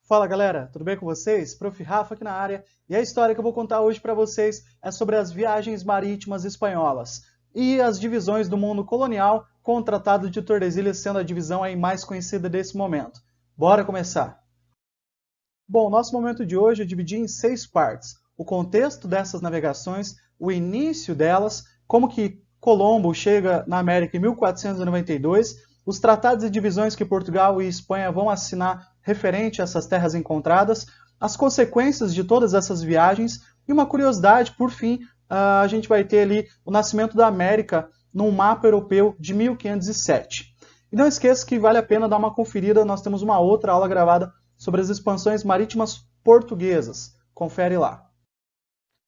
Fala galera, tudo bem com vocês? Prof. Rafa aqui na área, e a história que eu vou contar hoje para vocês é sobre as viagens marítimas espanholas e as divisões do mundo colonial, com o Tratado de Tordesilhas sendo a divisão aí mais conhecida desse momento. Bora começar! Bom, nosso momento de hoje eu dividi em 6 partes. O contexto dessas navegações, o início delas, como que Colombo chega na América em 1492, os tratados e divisões que Portugal e Espanha vão assinar referente a essas terras encontradas, as consequências de todas essas viagens e uma curiosidade, por fim, a gente vai ter ali o nascimento da América num mapa europeu de 1507. E não esqueça que vale a pena dar uma conferida, nós temos uma outra aula gravada sobre as expansões marítimas portuguesas. Confere lá.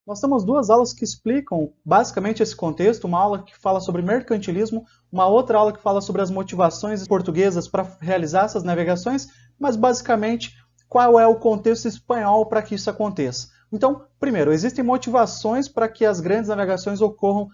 Nós temos 2 aulas que explicam basicamente esse contexto, uma aula que fala sobre mercantilismo, uma outra aula que fala sobre as motivações portuguesas para realizar essas navegações, mas basicamente qual é o contexto espanhol para que isso aconteça. Então, primeiro, existem motivações para que as grandes navegações ocorram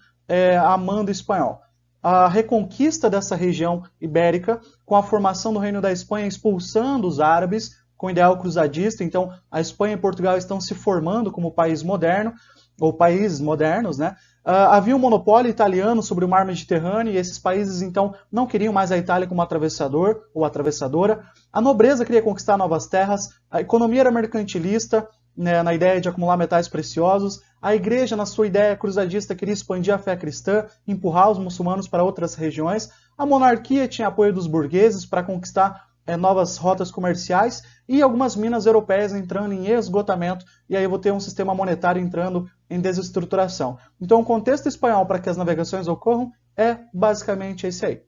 a mando espanhol. A reconquista dessa região ibérica, com a formação do Reino da Espanha expulsando os árabes, com ideal cruzadista, então a Espanha e Portugal estão se formando como país moderno, ou países modernos, né? Havia um monopólio italiano sobre o mar Mediterrâneo e esses países então não queriam mais a Itália como atravessador ou atravessadora. A nobreza queria conquistar novas terras, a economia era mercantilista, né, na ideia de acumular metais preciosos, a igreja, na sua ideia cruzadista, queria expandir a fé cristã, empurrar os muçulmanos para outras regiões, a monarquia tinha apoio dos burgueses para conquistar novas rotas comerciais e algumas minas europeias entrando em esgotamento, e aí eu vou ter um sistema monetário entrando em desestruturação. Então o contexto espanhol para que as navegações ocorram é basicamente esse aí.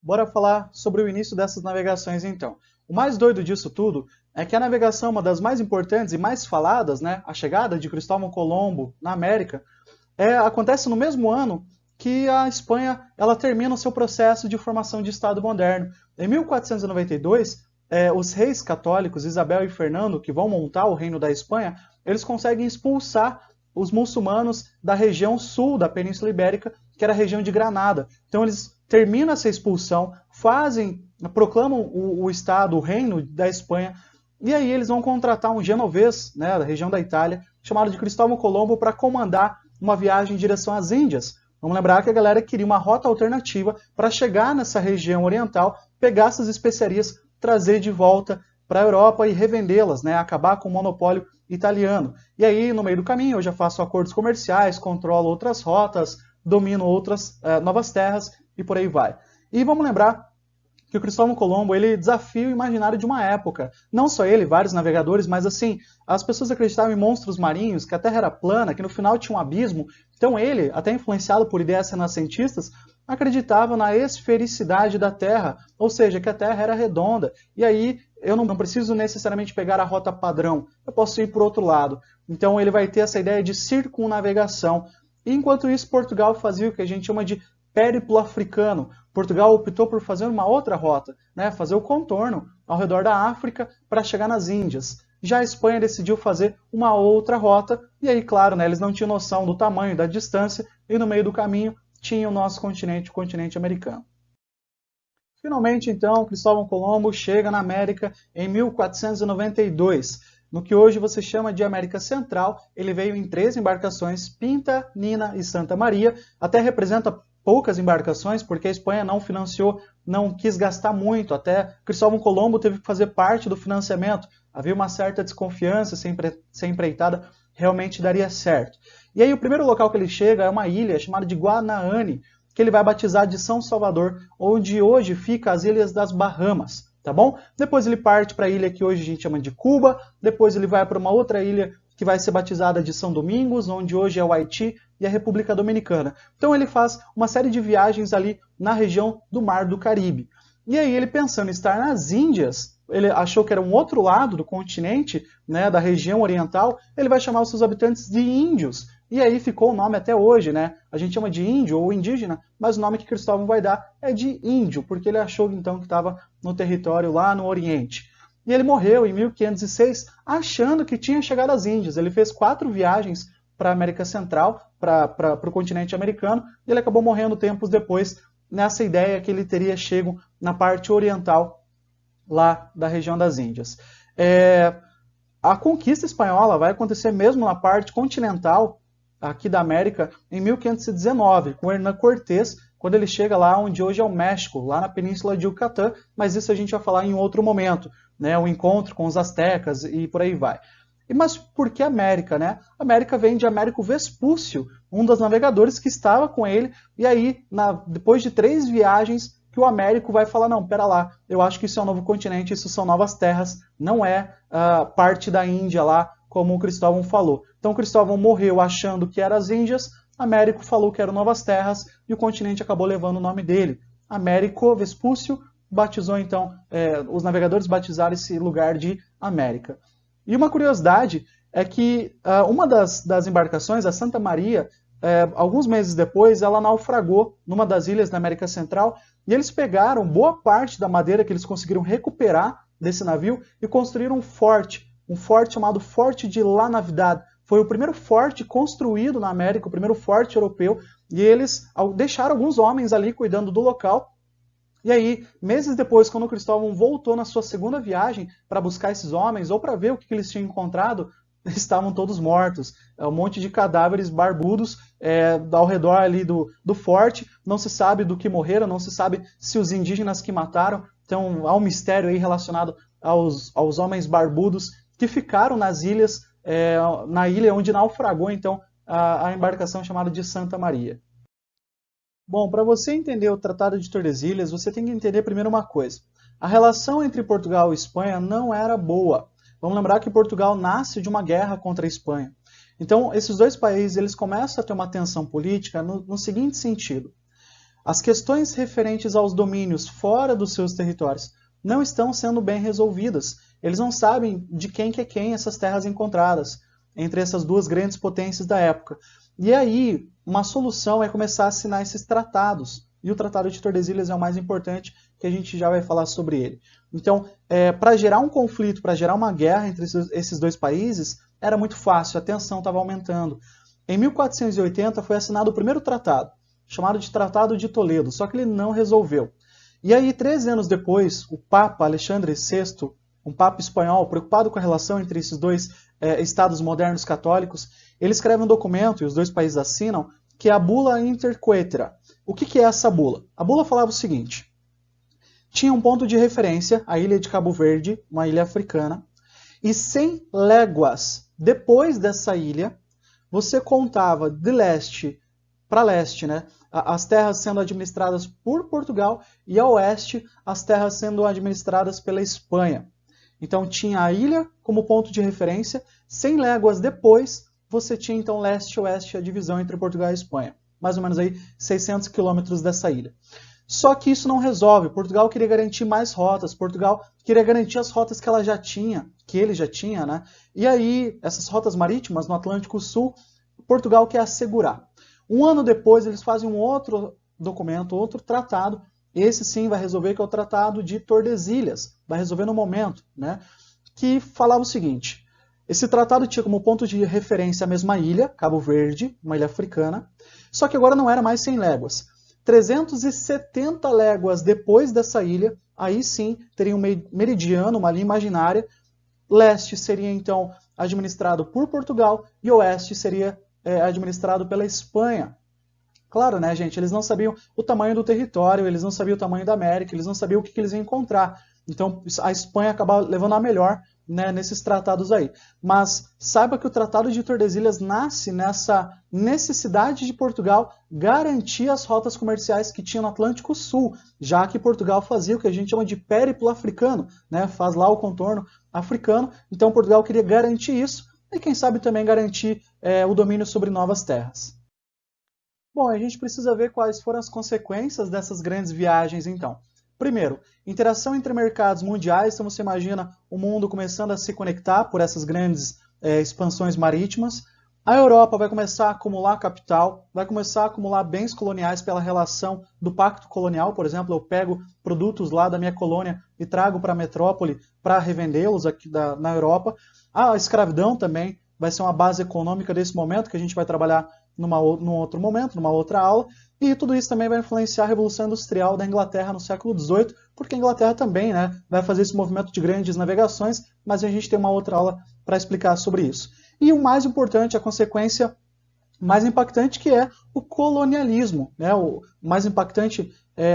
Bora falar sobre o início dessas navegações então. O mais doido disso tudo é que a navegação, uma das mais importantes e mais faladas, né, a chegada de Cristóvão Colombo na América, acontece no mesmo ano que a Espanha ela termina o seu processo de formação de Estado moderno. Em 1492, os reis católicos, Isabel e Fernando, que vão montar o Reino da Espanha, eles conseguem expulsar os muçulmanos da região sul da Península Ibérica, que era a região de Granada. Então eles terminam essa expulsão, proclamam o Estado, o Reino da Espanha, e aí eles vão contratar um genovês, né, da região da Itália, chamado de Cristóvão Colombo, para comandar uma viagem em direção às Índias. Vamos lembrar que a galera queria uma rota alternativa para chegar nessa região oriental, pegar essas especiarias, trazer de volta para a Europa e revendê-las, né? Acabar com o monopólio italiano. E aí, no meio do caminho, eu já faço acordos comerciais, controlo outras rotas, domino outras novas terras e por aí vai. E vamos lembrar que o Cristóvão Colombo ele desafia o imaginário de uma época. Não só ele, vários navegadores, mas assim, as pessoas acreditavam em monstros marinhos, que a Terra era plana, que no final tinha um abismo. Então ele, até influenciado por ideias renascentistas, acreditava na esfericidade da Terra, ou seja, que a Terra era redonda. E aí eu não preciso necessariamente pegar a rota padrão, eu posso ir por outro lado. Então ele vai ter essa ideia de circunnavegação. E enquanto isso, Portugal fazia o que a gente chama de périplo africano. Portugal optou por fazer uma outra rota, né, fazer o contorno ao redor da África para chegar nas Índias. Já a Espanha decidiu fazer uma outra rota, e aí, claro, né, eles não tinham noção do tamanho, da distância, e no meio do caminho tinha o nosso continente, o continente americano. Finalmente, então, Cristóvão Colombo chega na América em 1492. No que hoje você chama de América Central, ele veio em 3 embarcações, Pinta, Nina e Santa Maria, até representa poucas embarcações, porque a Espanha não financiou, não quis gastar muito, até Cristóvão Colombo teve que fazer parte do financiamento, havia uma certa desconfiança se a empreitada realmente daria certo. E aí o primeiro local que ele chega é uma ilha chamada de Guanaane, que ele vai batizar de São Salvador, onde hoje fica as Ilhas das Bahamas, tá bom? Depois ele parte para a ilha que hoje a gente chama de Cuba, depois ele vai para uma outra ilha que vai ser batizada de São Domingos, onde hoje é o Haiti e a República Dominicana. Então ele faz uma série de viagens ali na região do Mar do Caribe. E aí ele pensando em estar nas Índias, ele achou que era um outro lado do continente, né, da região oriental, ele vai chamar os seus habitantes de índios. E aí ficou o nome até hoje, né? A gente chama de índio ou indígena, mas o nome que Cristóvão vai dar é de índio, porque ele achou então que estava no território lá no Oriente. E ele morreu em 1506, achando que tinha chegado às Índias. Ele fez 4 viagens para a América Central, para o continente americano, e ele acabou morrendo tempos depois, nessa ideia que ele teria chego na parte oriental lá da região das Índias. A conquista espanhola vai acontecer mesmo na parte continental aqui da América em 1519, com Hernán Cortés, quando ele chega lá onde hoje é o México, lá na Península de Yucatán, mas isso a gente vai falar em outro momento, né? O encontro com os astecas e por aí vai. Mas por que América, né? América vem de Américo Vespúcio, um dos navegadores que estava com ele, e aí, depois de 3 viagens, que o Américo vai falar, não, pera lá, eu acho que isso é um novo continente, isso são novas terras, não é parte da Índia lá, como o Cristóvão falou. Então Cristóvão morreu achando que eram as Índias, Américo falou que eram novas terras, e o continente acabou levando o nome dele. Américo Vespúcio batizou então, os navegadores batizaram esse lugar de América. E uma curiosidade é que uma das embarcações, a Santa Maria, alguns meses depois, ela naufragou numa das ilhas da América Central, e eles pegaram boa parte da madeira que eles conseguiram recuperar desse navio e construíram um forte chamado Forte de La Navidad. Foi o primeiro forte construído na América, o primeiro forte europeu, e eles deixaram alguns homens ali cuidando do local. E aí, meses depois, quando Cristóvão voltou na sua segunda viagem para buscar esses homens, ou para ver o que eles tinham encontrado, estavam todos mortos. Um monte de cadáveres barbudos ao redor ali do forte. Não se sabe do que morreram, não se sabe se os indígenas que mataram. Então, há um mistério aí relacionado aos homens barbudos que ficaram nas ilhas, na ilha onde naufragou, então, a embarcação chamada de Santa Maria. Bom, para você entender o Tratado de Tordesilhas, você tem que entender primeiro uma coisa. A relação entre Portugal e Espanha não era boa. Vamos lembrar que Portugal nasce de uma guerra contra a Espanha. Então, esses dois países eles começam a ter uma tensão política no seguinte sentido. As questões referentes aos domínios fora dos seus territórios não estão sendo bem resolvidas. Eles não sabem de quem que é quem essas terras encontradas entre essas duas grandes potências da época. E aí, uma solução é começar a assinar esses tratados. E o Tratado de Tordesilhas é o mais importante, que a gente já vai falar sobre ele. Então, para gerar um conflito, para gerar uma guerra entre esses dois países, era muito fácil, a tensão estava aumentando. Em 1480 foi assinado o primeiro tratado, chamado de Tratado de Toledo, só que ele não resolveu. E aí, 13 anos depois, o Papa Alexandre VI, um Papa espanhol, preocupado com a relação entre esses dois estados modernos católicos, ele escreve um documento, e os dois países assinam, que é a Bula Interquetera. O que é essa bula? A bula falava o seguinte: tinha um ponto de referência, a ilha de Cabo Verde, uma ilha africana, e 100 léguas depois dessa ilha, você contava de leste para leste, né? As terras sendo administradas por Portugal e a oeste as terras sendo administradas pela Espanha. Então tinha a ilha como ponto de referência, 100 léguas depois você tinha então leste e oeste a divisão entre Portugal e Espanha. Mais ou menos aí 600 quilômetros dessa ilha. Só que isso não resolve. Portugal queria garantir mais rotas. Portugal queria garantir as rotas que ela já tinha, que ele já tinha, né? E aí, essas rotas marítimas no Atlântico Sul, Portugal quer assegurar. Um ano depois, eles fazem um outro documento, outro tratado. Esse sim vai resolver, que é o Tratado de Tordesilhas. Vai resolver no momento, né? Que falava o seguinte: esse tratado tinha como ponto de referência a mesma ilha, Cabo Verde, uma ilha africana, só que agora não era mais 100 léguas. 370 léguas depois dessa ilha, aí sim teria um meridiano, uma linha imaginária. Leste seria então administrado por Portugal e oeste seria administrado pela Espanha. Claro, né, gente? Eles não sabiam o tamanho do território, eles não sabiam o tamanho da América, eles não sabiam o que eles iam encontrar. Então a Espanha acaba levando a melhor, né, nesses tratados aí. Mas saiba que o Tratado de Tordesilhas nasce nessa necessidade de Portugal garantir as rotas comerciais que tinha no Atlântico Sul, já que Portugal fazia o que a gente chama de périplo africano, né, faz lá o contorno africano. Então Portugal queria garantir isso e quem sabe também garantir o domínio sobre novas terras. Bom, a gente precisa ver quais foram as consequências dessas grandes viagens então. Primeiro, interação entre mercados mundiais, então você imagina o mundo começando a se conectar por essas grandes expansões marítimas. A Europa vai começar a acumular capital, vai começar a acumular bens coloniais pela relação do pacto colonial. Por exemplo, eu pego produtos lá da minha colônia e trago para a metrópole para revendê-los aqui na Europa. A escravidão também vai ser uma base econômica desse momento, que a gente vai trabalhar num outro momento, numa outra aula. E tudo isso também vai influenciar a Revolução Industrial da Inglaterra no século XVIII, porque a Inglaterra também, né, vai fazer esse movimento de grandes navegações, mas a gente tem uma outra aula para explicar sobre isso. E o mais importante, a consequência mais impactante, que é o colonialismo, né? O mais impactante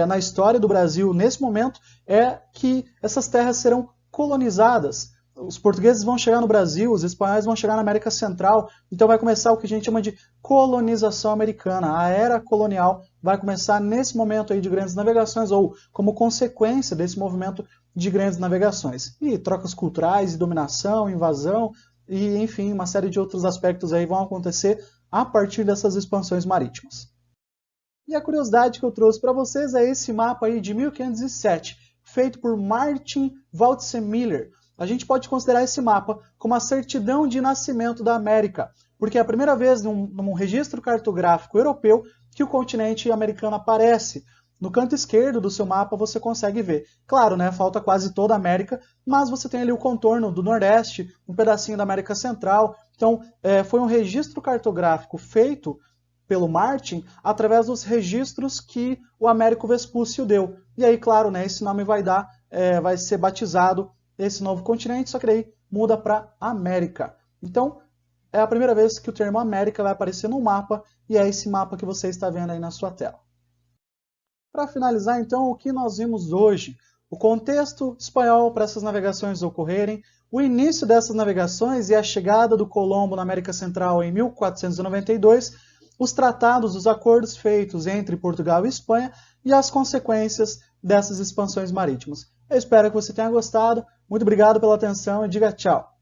na história do Brasil nesse momento é que essas terras serão colonizadas. Os portugueses vão chegar no Brasil, os espanhóis vão chegar na América Central, então vai começar o que a gente chama de colonização americana. A era colonial vai começar nesse momento aí de grandes navegações, ou como consequência desse movimento de grandes navegações. E trocas culturais, e dominação, invasão, e enfim, uma série de outros aspectos aí vão acontecer a partir dessas expansões marítimas. E a curiosidade que eu trouxe para vocês é esse mapa aí de 1507, feito por Martin Waldseemüller. A gente pode considerar esse mapa como a certidão de nascimento da América, porque é a primeira vez num registro cartográfico europeu que o continente americano aparece. No canto esquerdo do seu mapa você consegue ver. Claro, né, falta quase toda a América, mas você tem ali o contorno do Nordeste, um pedacinho da América Central. Então, foi um registro cartográfico feito pelo Martin através dos registros que o Américo Vespúcio deu. E aí, claro, né, esse nome vai ser batizado esse novo continente, só que daí muda para América. Então, é a primeira vez que o termo América vai aparecer no mapa, e é esse mapa que você está vendo aí na sua tela. Para finalizar, então, o que nós vimos hoje? O contexto espanhol para essas navegações ocorrerem, o início dessas navegações e a chegada do Colombo na América Central em 1492, os tratados, os acordos feitos entre Portugal e Espanha e as consequências dessas expansões marítimas. Eu espero que você tenha gostado. Muito obrigado pela atenção e diga tchau.